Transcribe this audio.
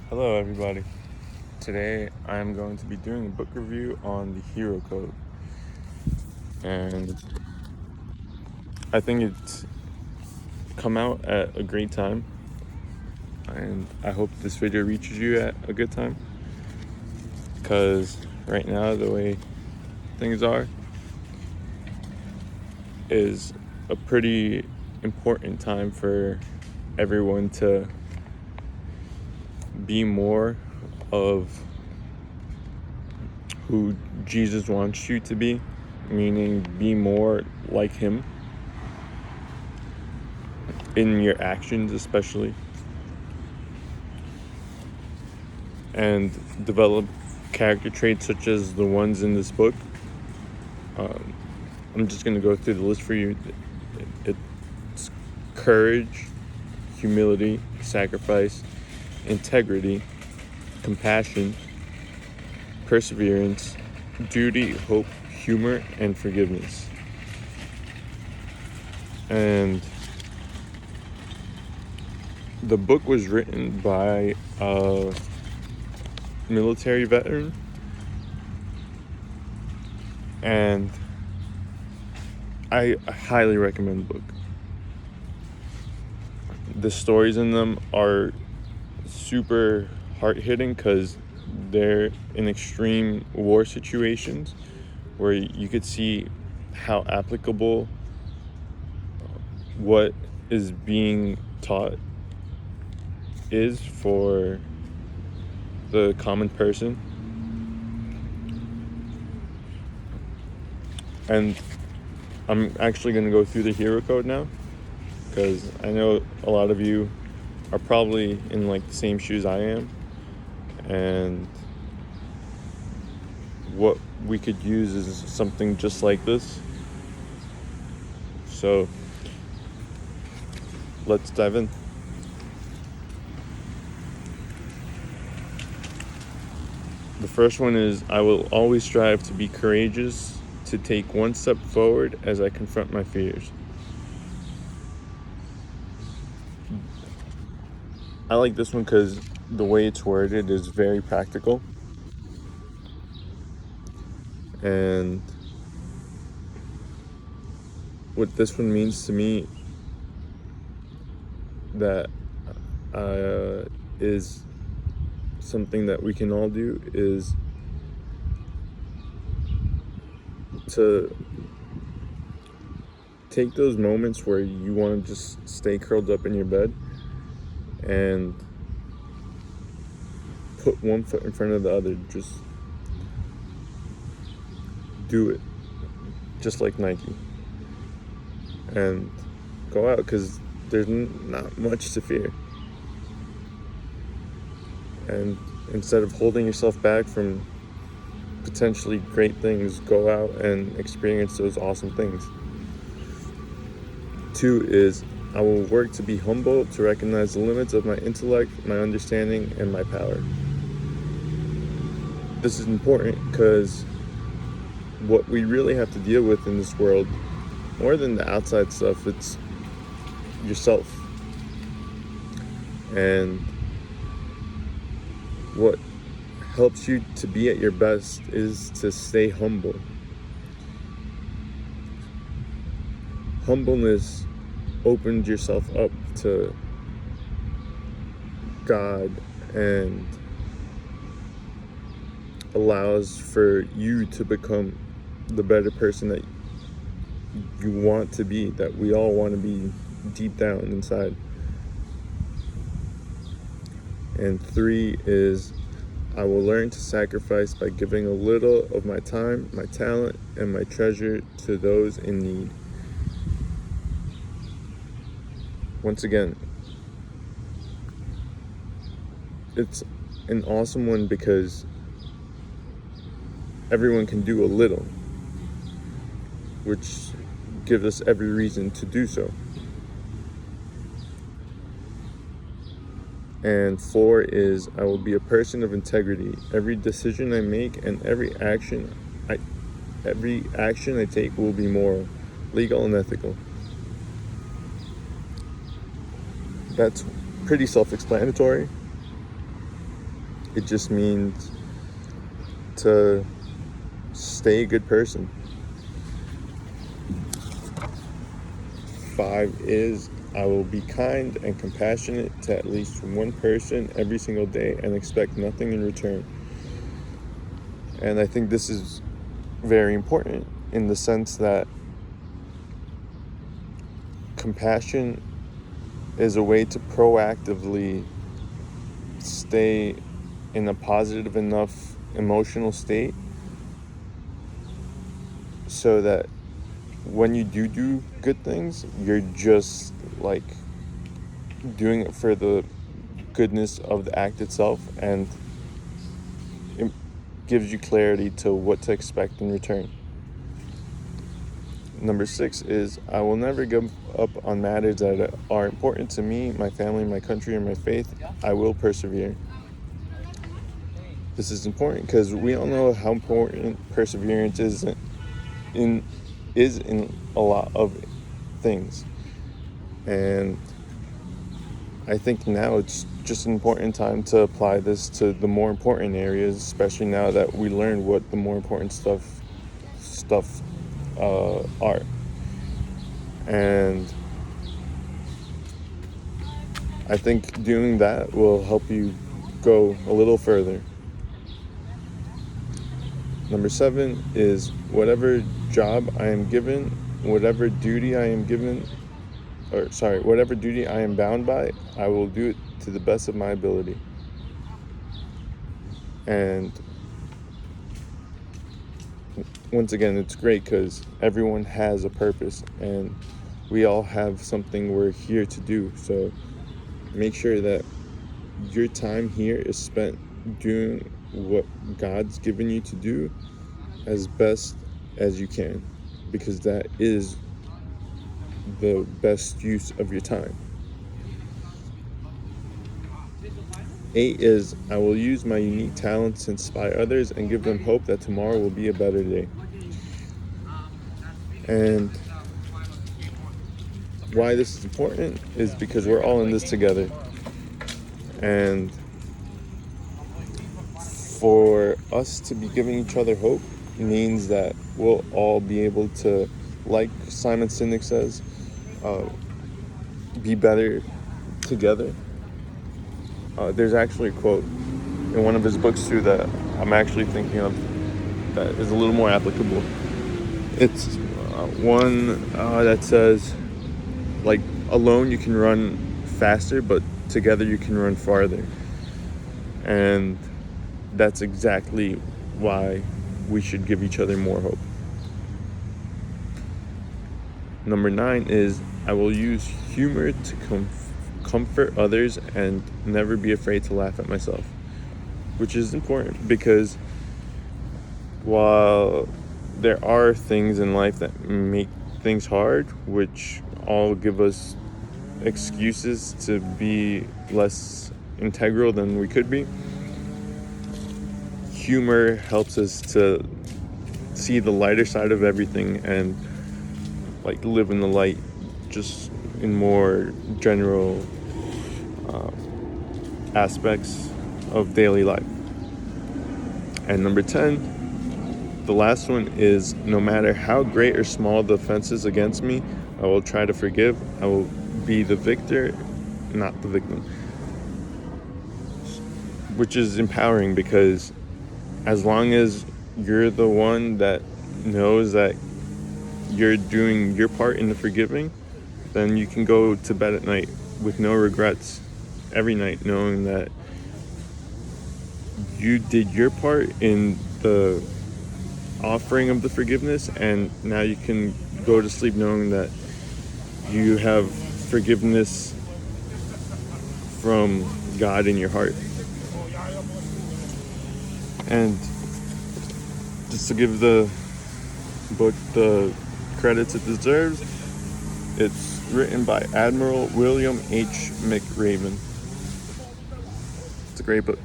Hello, everybody. Today I'm going to be doing a book review on the Hero Code, and I think it's come out at a great time, and I hope this video reaches you at a good time, because right now the way things are is a pretty important time for everyone to be more of who Jesus wants you to be, meaning be more like him in your actions especially, and develop character traits such as the ones in this book. I'm just going to go through the list for you. It's courage, humility, sacrifice, integrity, compassion, perseverance, duty, hope, humor, and forgiveness. And the book was written by a military veteran, and I highly recommend the book. The stories in them are super hard-hitting because they're in extreme war situations where you could see how applicable what is being taught is for the common person. And I'm actually going to go through the Hero Code now, because I know a lot of you are probably in like the same shoes I am, and what we could use is something just like this. So let's dive in. The first one is, I will always strive to be courageous, to take one step forward as I confront my fears. I like this one because the way it's worded is very practical, and what this one means to me that is something that we can all do is to take those moments where you want to just stay curled up in your bed and put one foot in front of the other. Just do it, just like Nike, and go out, because there's not much to fear. And instead of holding yourself back from potentially great things, go out and experience those awesome things. 2 is, I will work to be humble, to recognize the limits of my intellect, my understanding, and my power. This is important because what we really have to deal with in this world, more than the outside stuff, it's yourself. And what helps you to be at your best is to stay humble. Humbleness opens yourself up to God and allows for you to become the better person that you want to be, that we all want to be deep down inside. And 3 is, I will learn to sacrifice by giving a little of my time, my talent, and my treasure to those in need. Once again, it's an awesome one because everyone can do a little, which gives us every reason to do so. And 4 is, I will be a person of integrity. Every decision I make and every action I take will be moral, legal, and ethical. That's pretty self-explanatory. It just means to stay a good person. 5 is I will be kind and compassionate to at least one person every single day and expect nothing in return. And I think this is very important in the sense that compassion is a way to proactively stay in a positive enough emotional state so that when you do good things, you're just like doing it for the goodness of the act itself, and it gives you clarity to what to expect in return. Number 6 is I will never give up on matters that are important to me, my family, my country, and my faith. I will persevere. This is important because we all know how important perseverance is in a lot of things. And I think now it's just an important time to apply this to the more important areas, especially now that we learned what the more important stuff are. And I think doing that will help you go a little further. Number 7 is whatever job I am given, whatever duty I am bound by, I will do it to the best of my ability. And once again, it's great because everyone has a purpose and we all have something we're here to do. So make sure that your time here is spent doing what God's given you to do as best as you can, because that is the best use of your time. 8 is I will use my unique talents to inspire others and give them hope that tomorrow will be a better day. And why this is important is because we're all in this together. And for us to be giving each other hope means that we'll all be able to, like Simon Sinek says, be better together. There's actually a quote in one of his books too that I'm actually thinking of that is a little more applicable. It's one that says, like, alone you can run faster, but together you can run farther. And that's exactly why we should give each other more hope. Number 9 is I will use humor to comfort others and never be afraid to laugh at myself, which is important because while there are things in life that make things hard, which all give us excuses to be less integral than we could be, humor helps us to see the lighter side of everything and like live in the light just in more general aspects of daily life. And number 10, the last one is no matter how great or small the offenses against me, I will try to forgive. I will be the victor, not the victim. Which is empowering because as long as you're the one that knows that you're doing your part in the forgiving, then you can go to bed at night with no regrets every night, knowing that you did your part in the offering of the forgiveness, and now you can go to sleep knowing that you have forgiveness from God in your heart. And just to give the book the credits it deserves, it's written by Admiral William H. McRaven. It's a great book.